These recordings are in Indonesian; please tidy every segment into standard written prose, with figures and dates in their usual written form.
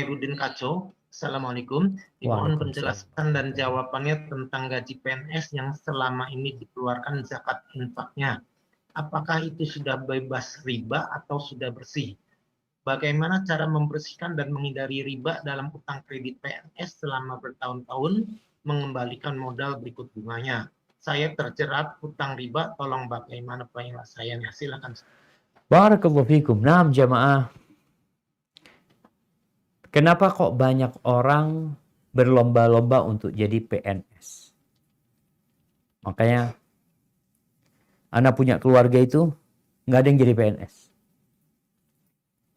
Khairuddin Kaco. Assalamualaikum. Dimohon Waalaikumsalam. penjelasan dan jawabannya tentang gaji PNS yang selama ini dikeluarkan zakat infaknya. Apakah itu sudah bebas riba atau sudah bersih? Bagaimana cara membersihkan dan menghindari riba dalam utang kredit PNS selama bertahun-tahun mengembalikan modal berikut bunganya? Saya terjerat utang riba, tolong bagaimana penyelesaiannya? Silakan. Barakallahu fikum. Naam jamaah. Kenapa kok banyak orang berlomba-lomba untuk jadi PNS? Makanya anak punya keluarga itu nggak ada yang jadi PNS.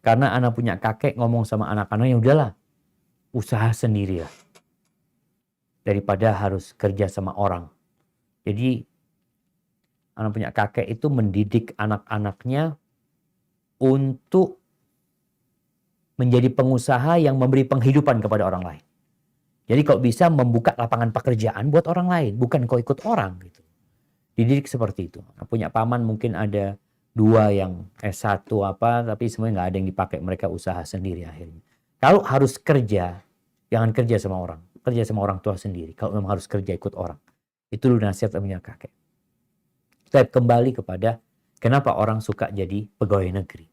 Karena anak punya kakek ngomong sama anak-anaknya, udahlah, usaha sendiri lah. Daripada harus kerja sama orang. Jadi anak punya kakek itu mendidik anak-anaknya untuk menjadi pengusaha yang memberi penghidupan kepada orang lain. Jadi kok bisa membuka lapangan pekerjaan buat orang lain, bukan kok ikut orang gitu. Dididik seperti itu. Punya paman mungkin ada 2 yang S1 apa, tapi semuanya nggak ada yang dipakai, mereka usaha sendiri akhirnya. Kalau harus kerja, jangan kerja sama orang. Kerja sama orang tua sendiri. Kalau memang harus kerja ikut orang. Itu dulu nasihat punya kakek. Kita kembali kepada kenapa orang suka jadi pegawai negeri.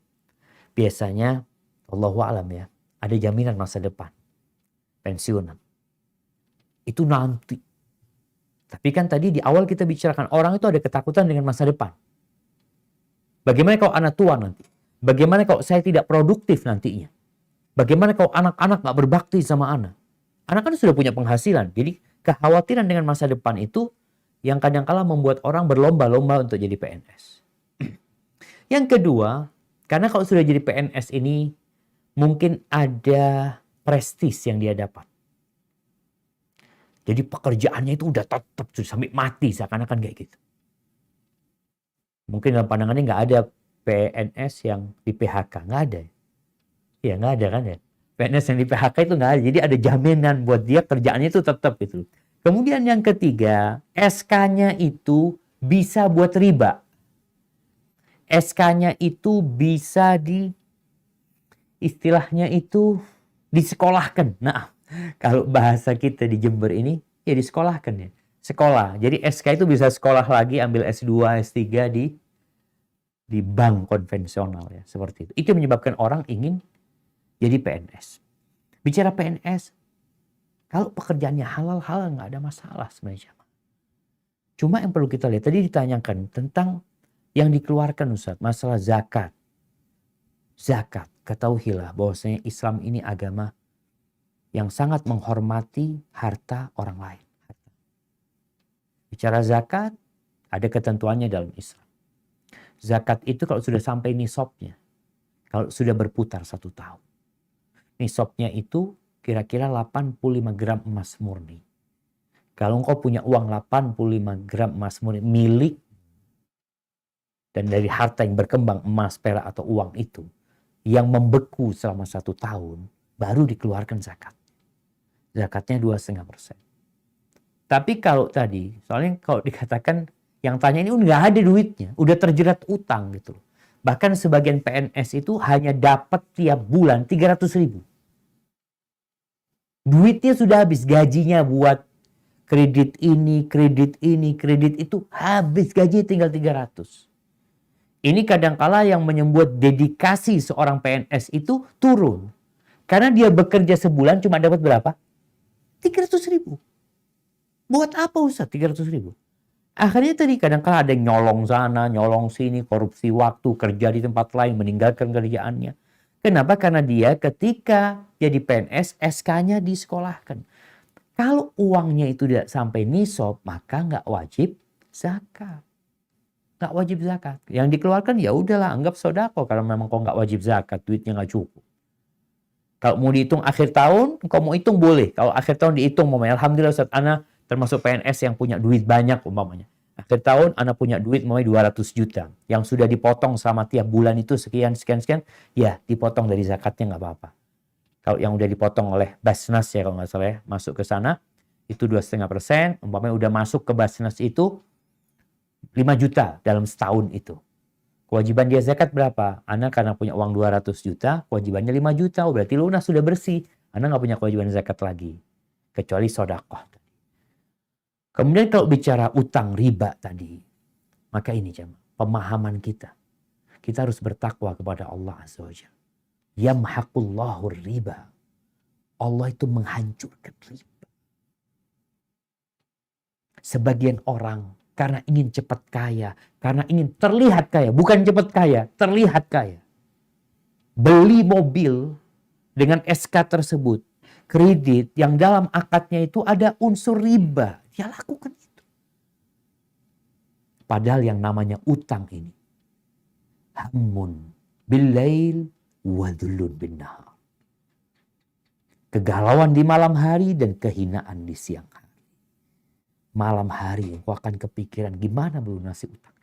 Biasanya Allahu a'lam ya, ada jaminan masa depan. Pensiunan. Itu nanti. Tapi kan tadi di awal kita bicarakan, orang itu ada ketakutan dengan masa depan. Bagaimana kalau anak tua nanti? Bagaimana kalau saya tidak produktif nantinya? Bagaimana kalau anak-anak gak berbakti sama anak? Anak kan sudah punya penghasilan. Jadi kekhawatiran dengan masa depan itu yang kadang-kala membuat orang berlomba-lomba untuk jadi PNS. Yang kedua, karena kalau sudah jadi PNS ini, mungkin ada prestis yang dia dapat. Jadi pekerjaannya itu udah tetap sampai mati, seakan-akan kayak gitu. Mungkin dalam pandangannya nggak ada PNS yang di PHK, nggak ada. Ya nggak ada kan ya. PNS yang di PHK itu nggak ada. Jadi ada jaminan buat dia kerjaannya itu tetap gitu. Kemudian yang ketiga, SK-nya itu bisa buat riba. SK-nya itu bisa istilahnya itu disekolahkan. Nah, kalau bahasa kita di Jember ini, ya disekolahkan ya. Sekolah. Jadi SK itu bisa sekolah lagi, ambil S2, S3 di bank konvensional ya. Seperti itu. Itu menyebabkan orang ingin jadi PNS. Bicara PNS, kalau pekerjaannya halal-halal nggak ada masalah sebenarnya. Cuma yang perlu kita lihat, tadi ditanyakan tentang yang dikeluarkan Ustaz, masalah zakat. Zakat. Ketahuilah bahwasanya Islam ini agama yang sangat menghormati harta orang lain. Bicara zakat, ada ketentuannya dalam Islam. Zakat itu kalau sudah sampai nisabnya, kalau sudah berputar 1 tahun. Nisabnya itu kira-kira 85 gram emas murni. Kalau engkau punya uang 85 gram emas murni milik, dan dari harta yang berkembang, emas, perak atau uang itu, yang membeku selama 1 tahun, baru dikeluarkan zakat. Zakatnya 2,5%. Tapi kalau tadi, soalnya kalau dikatakan yang tanya ini nggak ada duitnya, udah terjerat utang gitu. Bahkan sebagian PNS itu hanya dapat tiap bulan 300.000. Duitnya sudah habis, gajinya buat kredit ini, kredit itu habis, gaji tinggal 300. Ini kadangkala yang membuat dedikasi seorang PNS itu turun. Karena dia bekerja sebulan cuma dapat berapa? 300.000. Buat apa Ustaz 300.000? Akhirnya tadi kadang-kala ada yang nyolong sana, nyolong sini, korupsi waktu, kerja di tempat lain, meninggalkan kerjaannya. Kenapa? Karena dia ketika jadi PNS, SK-nya disekolahkan. Kalau uangnya itu tidak sampai nisab, maka nggak wajib zakat. Nggak wajib zakat. Yang dikeluarkan ya udahlah, anggap sodako. Kalau memang kau nggak wajib zakat, duitnya nggak cukup. Kalau mau dihitung akhir tahun, kau mau hitung boleh. Kalau akhir tahun dihitung, alhamdulillah Ustaz, ana termasuk PNS yang punya duit banyak umpamanya. Akhir tahun ana punya duit 200 juta. Yang sudah dipotong sama tiap bulan itu sekian, ya dipotong dari zakatnya nggak apa-apa. Kalau yang udah dipotong oleh Basnas ya kalau nggak salah ya, masuk ke sana, itu 2,5%. Umpamanya udah masuk ke Basnas itu 5 juta dalam setahun itu. Kewajiban dia zakat berapa? Ana karena punya uang 200 juta, kewajibannya 5 juta. Oh, berarti lunas sudah bersih. Anda nggak punya kewajiban zakat lagi. Kecuali sedekah. Kemudian kalau bicara utang riba tadi, maka ini jemaah, pemahaman kita. Kita harus bertakwa kepada Allah Azza wa Jalla. Yamhaqullahu riba. Allah itu menghancurkan riba. Sebagian orang karena ingin cepat kaya, karena ingin terlihat kaya, bukan cepat kaya, terlihat kaya. Beli mobil dengan SK tersebut, kredit yang dalam akadnya itu ada unsur riba. Dia lakukan itu. Padahal yang namanya utang ini, hammun billail wa dhullun bin nahar. Kegalauan di malam hari dan kehinaan di siang hari. Malam hari engkau akan kepikiran gimana melunasi utang.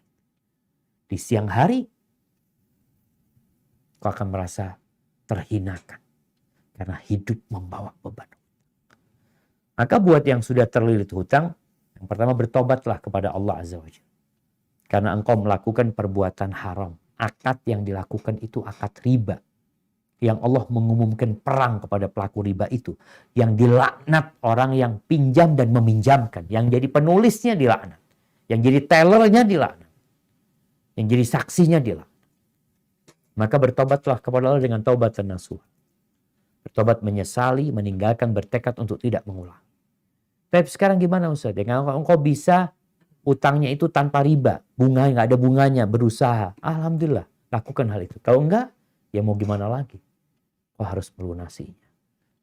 Di siang hari engkau akan merasa terhinakan karena hidup membawa beban. Maka buat yang sudah terlilit hutang, yang pertama bertobatlah kepada Allah Azza wa Jalla. Karena engkau melakukan perbuatan haram. Akad yang dilakukan itu akad riba. Yang Allah mengumumkan perang kepada pelaku riba itu. Yang dilaknat orang yang pinjam dan meminjamkan. Yang jadi penulisnya dilaknat. Yang jadi tellernya dilaknat. Yang jadi saksinya dilaknat. Maka bertobatlah kepada Allah dengan taubat dan nasuh. Bertobat menyesali, meninggalkan, bertekad untuk tidak mengulang. Tapi sekarang gimana Ustaz? Kalau engkau bisa utangnya itu tanpa riba. Bunga nggak ada bunganya, berusaha. Alhamdulillah, lakukan hal itu. Kalau enggak, ya mau gimana lagi? Kau harus melunasinya.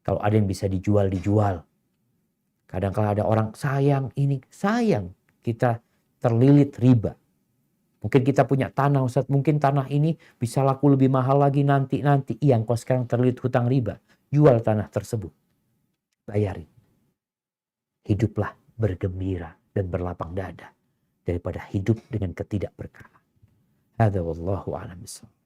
Kalau ada yang bisa dijual, dijual. Kadang-kadang ada orang sayang ini, sayang kita terlilit riba. Mungkin kita punya tanah Ustaz, mungkin tanah ini bisa laku lebih mahal lagi nanti. Iya, kau sekarang terlilit hutang riba. Jual tanah tersebut. Bayarin. Hiduplah bergembira dan berlapang dada daripada hidup dengan ketidakberkahan. Hadza wallahu a'lam bishawab.